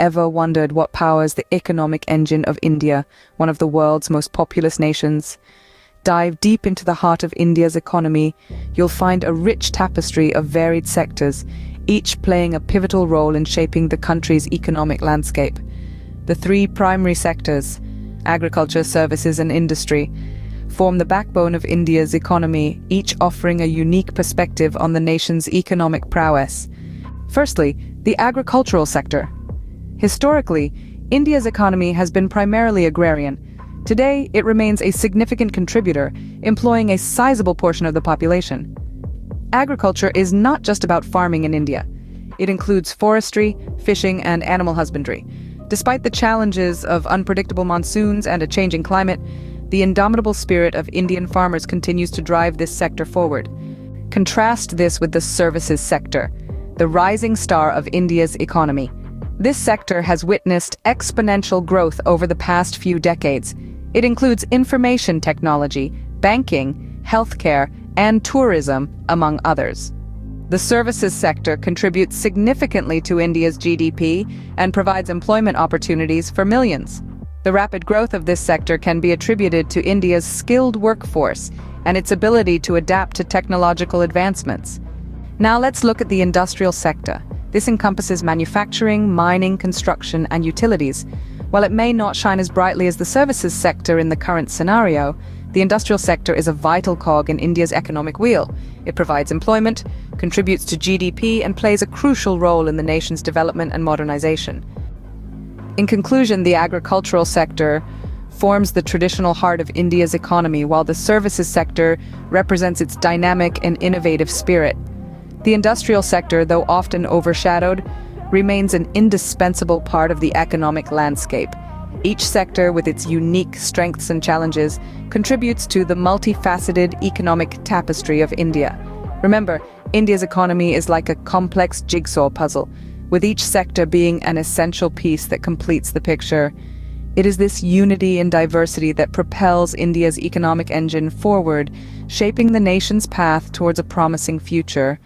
ever wondered what powers the economic engine of India, one of the world's most populous nations? Dive deep into the heart of India's economy, you'll find a rich tapestry of varied sectors, each playing a pivotal role in shaping the country's economic landscape. The three primary sectors, agriculture, services and industry, form the backbone of India's economy, each offering a unique perspective on the nation's economic prowess. Firstly, the agricultural sector. Historically, India's economy has been primarily agrarian. Today, it remains a significant contributor, employing a sizable portion of the population. Agriculture is not just about farming in India. It includes forestry, fishing, and animal husbandry. Despite the challenges of unpredictable monsoons and a changing climate, the indomitable spirit of Indian farmers continues to drive this sector forward. Contrast this with the services sector, the rising star of India's economy. This sector has witnessed exponential growth over the past few decades. It includes information technology, banking, healthcare, and tourism, among others. The services sector contributes significantly to India's GDP and provides employment opportunities for millions. The rapid growth of this sector can be attributed to India's skilled workforce and its ability to adapt to technological advancements. Now let's look at the industrial sector. This encompasses manufacturing, mining, construction, and utilities. While it may not shine as brightly as the services sector in the current scenario, the industrial sector is a vital cog in India's economic wheel. It provides employment, contributes to GDP, and plays a crucial role in the nation's development and modernization. In conclusion, the agricultural sector forms the traditional heart of India's economy, while the services sector represents its dynamic and innovative spirit. The industrial sector, though often overshadowed, remains an indispensable part of the economic landscape. Each sector, with its unique strengths and challenges, contributes to the multifaceted economic tapestry of India. Remember, India's economy is like a complex jigsaw puzzle, with each sector being an essential piece that completes the picture. It is this unity and diversity that propels India's economic engine forward, shaping the nation's path towards a promising future.